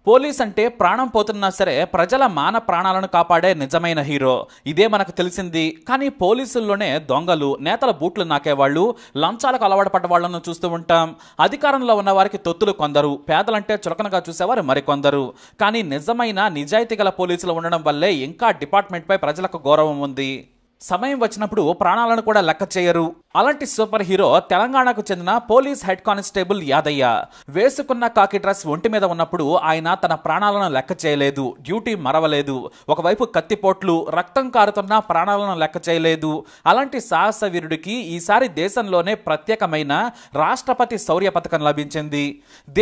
Police అంటే ప్రాణం పోతున్నా సరే ప్రజల మాన ప్రాణాలను కాపాడే నిజమైన హీరో. ఇదే మనకు తెలిసింది. కానీ పోలీసుల్లోనే దొంగలు, నేతల బూట్లు నాకేవాళ్ళు, లంచాలకు అలవాటు పడ్డ వాళ్లను చూస్తూ ఉంటాం. అధికారంలో ఉన్న వారికి తొత్తులు కొందరు, పేదలంటే చులకనగా చూసేవారు మరికొందరు. కానీ నిజమైన నిజాయితీ గల పోలీసులు ఉండడం వల్లే ఇంకా డిపార్ట్మెంట్పై ప్రజలకు గౌరవం ఉంది. సమయం వచ్చినప్పుడు ప్రాణాలను కూడా లెక్క చేయరు. అలాంటి సూపర్ హీరో తెలంగాణకు చెందిన పోలీస్ హెడ్ కానిస్టేబుల్ యాదయ్య. వేసుకున్న కాకి డ్రెస్ ఒంటి మీద ఉన్నప్పుడు ఆయన తన ప్రాణాలను లెక్క చేయలేదు, డ్యూటీ మరవలేదు. ఒకవైపు కత్తిపోట్లు, రక్తం కారుతున్న ప్రాణాలను లెక్క చేయలేదు. అలాంటి సాహస వీరుడికి ఈసారి దేశంలోనే ప్రత్యేకమైన రాష్ట్రపతి శౌర్య పథకం లభించింది.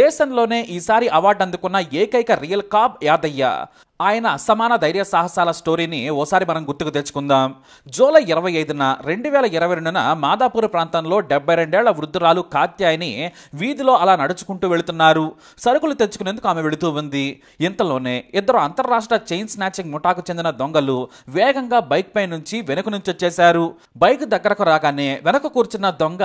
దేశంలోనే ఈసారి అవార్డు అందుకున్న ఏకైక రియల్ కాప్ యాదయ్య. ఆయన అసమాన ధైర్య సాహసాల స్టోరీని ఓసారి మనం గుర్తుకు తెచ్చుకుందాం. జూలై 25న 2022న మాదాపూర్ ప్రాంతంలో 72 ఏళ్ల వృద్ధురాలు కాత్యాయని వీధిలో అలా నడుచుకుంటూ వెళుతున్నారు. సరుకులు తెచ్చుకునేందుకు ఆమె వెళుతూ ఉంది. ఇంతలోనే ఇద్దరు అంతర్రాష్ట్ర చైన్ స్నాచింగ్ ముఠాకు చెందిన దొంగలు వేగంగా బైక్ పై నుంచి వెనుక నుంచి వచ్చేశారు. బైక్ దగ్గరకు రాగానే వెనక కూర్చున్న దొంగ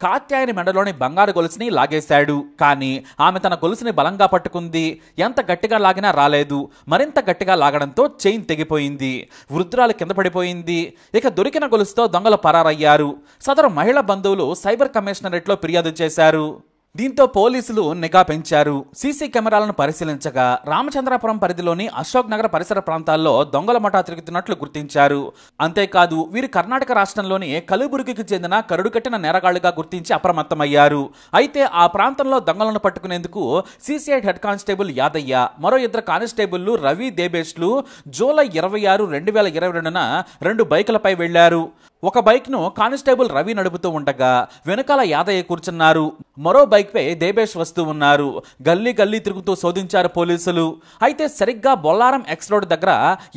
కాత్యాయని మెడలోని బంగారు గొలుసుని లాగేశాడు. కానీ ఆమె తన గొలుసుని బలంగా పట్టుకుంది. ఎంత గట్టిగా లాగినా రాలేదు. మరింత గట్టిగా లాగడంతో చైన్ తెగిపోయింది. వృద్ధురాలు కింద పడిపోయింది. ఇక దొరికిన గొలుసుతో దొంగలు పరారయ్యారు. సదరు మహిళ బంధువులు సైబర్ కమిషనరేట్లో ఫిర్యాదు చేశారు. దీంతో పోలీసులు నిఘా పెంచారు. సీసీ కెమెరాలను పరిశీలించగా రామచంద్రాపురం పరిధిలోని అశోక్ నగర్ పరిసర ప్రాంతాల్లో దొంగల ముఠా తిరుగుతున్నట్లు గుర్తించారు. అంతేకాదు వీరు కర్ణాటక రాష్ట్రంలోని కలుబుర్గికి చెందిన కరుడుకట్టిన నేరగాళ్లుగా గుర్తించి అప్రమత్తమయ్యారు. అయితే ఆ ప్రాంతంలో దొంగలను పట్టుకునేందుకు సీసీఐ హెడ్ కానిస్టేబుల్ యాదయ్య, మరో ఇద్దరు కానిస్టేబుళ్లు రవి, దేబేష్లు జూలై 26, 2022న 2 బైకులపై వెళ్లారు. ఒక బైక్ ను కానిస్టేబుల్ రవి నడుపుతూ ఉండగా వెనకాల యాదయ్య కూర్చున్నారు. మరో బైక్ పై దేబేష్ వస్తూ ఉన్నారు. గల్లీ గల్లీ తిరుగుతూ శోధించారు పోలీసులు. అయితే సరిగ్గా బొల్లారం ఎక్స్ రోడ్ దగ్గర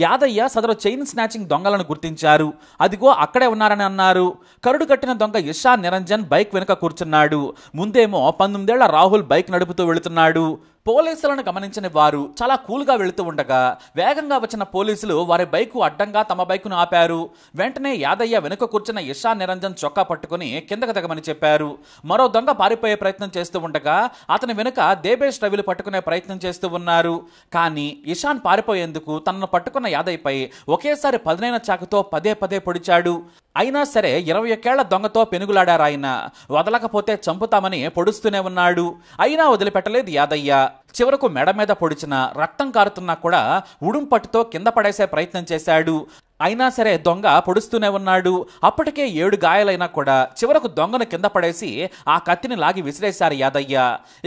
యాదయ్య సదరు చైన్ స్నాచింగ్ దొంగలను గుర్తించారు. అదిగో అక్కడే ఉన్నారని అన్నారు. కరుడు కట్టిన దొంగ ఇషాన్ నిరంజన్ బైక్ వెనుక కూర్చున్నాడు. ముందేమో 19 ఏళ్ల రాహుల్ బైక్ నడుపుతూ వెళుతున్నాడు. పోలీసులను గమనించిన వారు చాలా కూల్గా వెళుతూ ఉండగా వేగంగా వచ్చిన పోలీసులు వారి బైకు అడ్డంగా తమ బైకును ఆపారు. వెంటనే యాదయ్య వెనుక కూర్చున్న ఇషాన్ నిరంజన్ చొక్కా పట్టుకుని కిందకు దిగమని చెప్పారు. మరో దొంగ పారిపోయే ప్రయత్నం చేస్తూ ఉండగా అతని వెనుక దేబేష్ రవిలు పట్టుకునే ప్రయత్నం చేస్తూ ఉన్నారు. కానీ ఇషాన్ పారిపోయేందుకు తనను పట్టుకున్న యాదయ్యపై ఒకేసారి పదునైన చాకుతో పదే పదే పొడిచాడు. అయినా సరే 21 ఏళ్ల దొంగతో పెనుగులాడారాయన. వదలకపోతే చంపుతామని పొడుస్తూనే ఉన్నాడు. అయినా వదిలిపెట్టలేదు యాదయ్య. చివరకు మెడ మీద పొడిచిన రక్తం కారుతున్నా కూడా ఉడుం పట్టుతో కింద పడేసే ప్రయత్నం చేశాడు. అయినా సరే దొంగ పొడుస్తూనే ఉన్నాడు. అప్పటికే 7 గాయాలైనా కూడా చివరకు దొంగను కింద పడేసి ఆ కత్తిని లాగి విసిరేశారు యాదయ్య.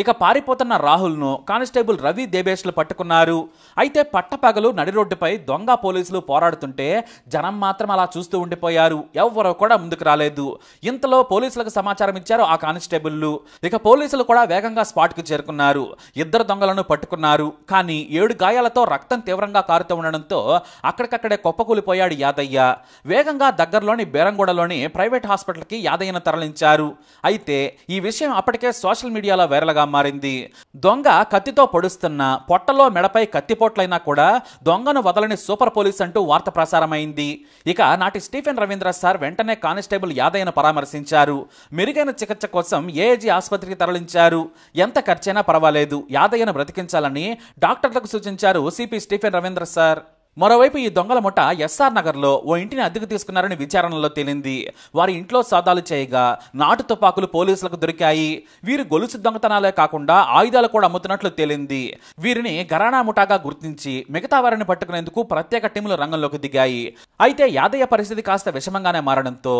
ఇక పారిపోతున్న రాహుల్ను కానిస్టేబుల్ రవి, దేబేష్లు పట్టుకున్నారు. అయితే పట్టపగలు నడి రోడ్డుపై దొంగ పోలీసులు పోరాడుతుంటే జనం మాత్రం అలా చూస్తూ ఉండిపోయారు. ఎవ్వరూ కూడా ముందుకు రాలేదు. ఇంతలో పోలీసులకు సమాచారం ఇచ్చారు ఆ కానిస్టేబుల్లు. ఇక పోలీసులు కూడా వేగంగా స్పాట్కు చేరుకున్నారు. ఇద్దరు దొంగలను పట్టుకున్నారు. కానీ 7 గాయాలతో రక్తం తీవ్రంగా కారుతూ ఉండడంతో అక్కడికక్కడే కుప్పకూలిపోయారు యాదయ్య. వేగంగా దగ్గరలోని బేరంగూడలోని ప్రైవేట్ హాస్పిటల్కి యాదయ్యను తరలించారు. అయితే ఈ విషయం అప్పటికే సోషల్ మీడియాలో వైరల్గా మారింది. దొంగ కత్తితో పొడుస్తున్న పొట్టలో మెడపై కత్తిపోట్లైనా కూడా దొంగను వదలని సూపర్ పోలీస్ అంటూ వార్త ప్రసారమైంది. ఇక నాటి స్టీఫెన్ రవీంద్ర సార్ వెంటనే కానిస్టేబుల్ యాదయ్యను పరామర్శించారు. మెరుగైన చికిత్స కోసం ఏఏజీ ఆసుపత్రికి తరలించారు. ఎంత ఖర్చైనా పర్వాలేదు, యాదయ్యను బ్రతికించాలని డాక్టర్లకు సూచించారు సిపి స్టీఫెన్ రవీంద్ర సార్. మరోవైపు ఈ దొంగల ముఠ ఎస్ఆర్ నగర్లో ఓ ఇంటిని అద్దెకు తీసుకున్నారని విచారణలో తేలింది. వారి ఇంట్లో సోదాలు చేయగా నాటు తుపాకులు పోలీసులకు దొరికాయి. వీరు గొలుసు దొంగతనాలే కాకుండా ఆయుధాలు కూడా అమ్ముతున్నట్లు తేలింది. వీరిని ఘరానా ముఠాగా గుర్తించి మిగతా వారిని పట్టుకునేందుకు ప్రత్యేక టీములు రంగంలోకి దిగాయి. అయితే యాదయ్య పరిస్థితి కాస్త విషమంగానే మారడంతో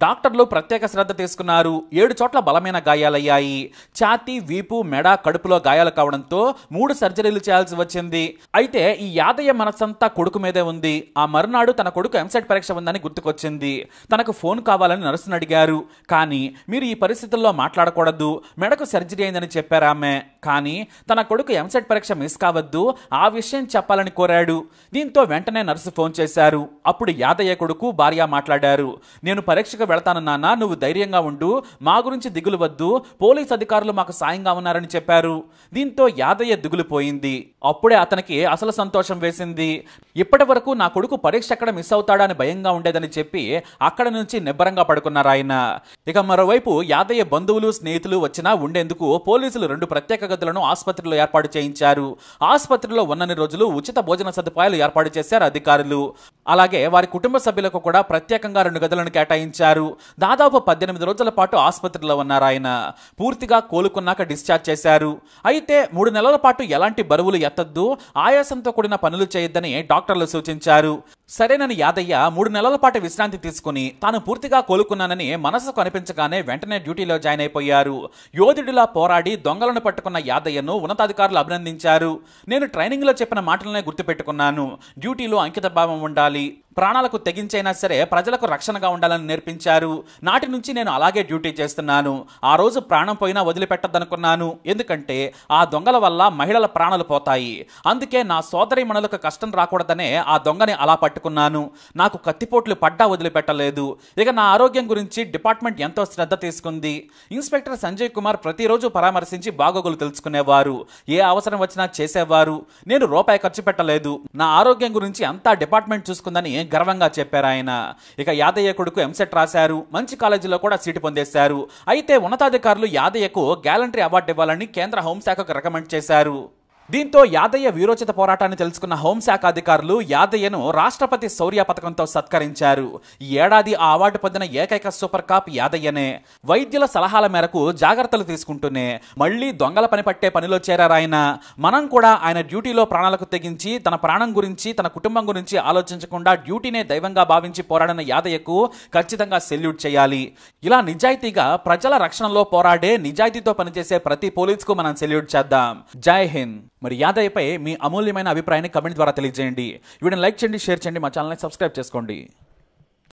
డాక్టర్లు ప్రత్యేక శ్రద్ధ తీసుకున్నారు. 7 చోట్ల బలమైన గాయాలయ్యాయి. ఛాతీ, వీపు, మెడ, కడుపులో గాయాలు కావడంతో 3 సర్జరీలు చేయాల్సి వచ్చింది. అయితే ఈ యాదయ్య మనసంతా కొడుకు మీదే ఉంది. ఆ మరునాడు తన కొడుకు ఎంసెట్ పరీక్ష ఉందని గుర్తుకొచ్చింది. తనకు ఫోన్ కావాలని నర్సును అడిగారు. కానీ మీరు ఈ పరిస్థితుల్లో మాట్లాడకూడదు, మెడకు సర్జరీ అయిందని చెప్పారామె. కానీ తన కొడుకు ఎంసెట్ పరీక్ష మిస్ కావద్దు, ఆ విషయం చెప్పాలని కోరాడు. దీంతో వెంటనే నర్సు ఫోన్ చేశారు. అప్పుడు యాదయ్య కొడుకు, భార్య మాట్లాడారు. నేను పరీక్షకు సురక్షితంగా వెళతాను నాన్న, నువ్వు ధైర్యంగా ఉండు, మా గురించి దిగులు వద్దు, పోలీస్ అధికారులు మాకు సాయంగా ఉన్నారని చెప్పారు. దీంతో యాదయ్య దిగులు పోయింది. అప్పుడే అతనికి అసలు సంతోషం వేసింది. ఇప్పటి వరకు నా కొడుకు పరీక్ష ఎక్కడ మిస్ అవుతాడా అని భయంగా ఉండేదని చెప్పి అక్కడ నుంచి నిబ్బరంగా పడుకున్నారు ఆయన. ఇక మరోవైపు యాదయ్య బంధువులు స్నేహితులు వచ్చినా ఉండేందుకు పోలీసులు 2 ప్రత్యేక గదులను ఆసుపత్రిలో ఏర్పాటు చేయించారు. ఆసుపత్రిలో ఉన్నన్ని రోజులు ఉచిత భోజన సదుపాయాలు ఏర్పాటు చేశారు అధికారులు. అలాగే వారి కుటుంబ సభ్యులకు కూడా ప్రత్యేకంగా 2 గదులను కేటాయించారు. దాదాపు 18 రోజుల పాటు ఆసుపత్రిలో ఉన్నారు ఆయన. పూర్తిగా కోలుకున్నాక డిశ్చార్జ్ చేశారు. అయితే 3 నెలల పాటు ఎలాంటి బరువులు ఎత్తద్దు, ఆయాసంతో కూడిన పనులు చేయొద్దని డాక్టర్లు సూచించారు. సరేనని యాదయ్య 3 నెలల పాటు విశ్రాంతి తీసుకుని తాను పూర్తిగా కోలుకున్నానని మనసుకు అనిపించగానే వెంటనే డ్యూటీలో జాయిన్ అయిపోయారు. యోధుడిలా పోరాడి దొంగలను పట్టుకున్న యాదయ్యను ఉన్నతాధికారులు అభినందించారు. నేను ట్రైనింగ్లో చెప్పిన మాటలనే గుర్తుపెట్టుకున్నాను. డ్యూటీలో అంకిత భావం ఉండాలి, ప్రాణాలకు తెగించైనా సరే ప్రజలకు రక్షణగా ఉండాలని నేర్పించారు. నాటి నుంచి నేను అలాగే డ్యూటీ చేస్తున్నాను. ఆ రోజు ప్రాణం పోయినా వదిలిపెట్టద్దనుకున్నాను. ఎందుకంటే ఆ దొంగల వల్ల మహిళల ప్రాణాలు పోతాయి. అందుకే నా సోదరీమణులకు కష్టం రాకూడదనే ఆ దొంగని అలా పట్టుకున్నాను. నాకు కత్తిపోట్లు పడ్డా వదిలిపెట్టలేదు. ఇక నా ఆరోగ్యం గురించి డిపార్ట్మెంట్ ఎంతో శ్రద్ధ తీసుకుంది. ఇన్స్పెక్టర్ సంజయ్ కుమార్ ప్రతిరోజు పరామర్శించి బాగోగులు తెలుసుకునేవారు. ఏ అవసరం వచ్చినా చేసేవారు. నేను రూపాయి ఖర్చు పెట్టలేదు. నా ఆరోగ్యం గురించి అంతా డిపార్ట్మెంట్ చూసుకుందని గర్వంగా చెప్పారు ఆయన. ఇక యాదయ్య కొడుకు ఎంసెట్ రాశారు. మంచి కాలేజీలో కూడా సీటు పొందేశారు. అయితే ఉన్నతాధికారులు యాదయ్యకు గ్యాలంటరీ అవార్డు ఇవ్వాలని కేంద్ర హోంశాఖకు రికమెండ్ చేశారు. దీంతో యాదయ్య వీరోచిత పోరాటాన్ని తెలుసుకున్న హోంశాఖ అధికారులు యాదయ్యను రాష్ట్రపతి శౌర్య పథకంతో సత్కరించారు. ఈ ఏడాది ఆ అవార్డు పొందిన ఏకైక సూపర్ కాప్ యాదయ్యనే. వైద్యుల సలహాల మేరకు జాగ్రత్తలు తీసుకుంటూనే మళ్లీ దొంగల పని పట్టే పనిలో చేరారాయన. మనం కూడా ఆయన డ్యూటీలో ప్రాణాలకు తెగించి తన ప్రాణం గురించి తన కుటుంబం గురించి ఆలోచించకుండా డ్యూటీనే దైవంగా భావించి పోరాడిన యాదయ్యకు ఖచ్చితంగా సెల్యూట్ చేయాలి. ఇలా నిజాయితీగా ప్రజల రక్షణలో పోరాడే నిజాయితీతో పనిచేసే ప్రతి పోలీసుకు మనం సెల్యూట్ చేద్దాం. జై హింద్. మరి యాదయ్యపై మీ అమూల్యమైన అభిప్రాయాన్ని కమెంట్ ద్వారా తెలియజేయండి. వీడియోని లైక్ చేయండి, షేర్ చేయండి, మా ఛానల్ని సబ్స్క్రైబ్ చేసుకోండి.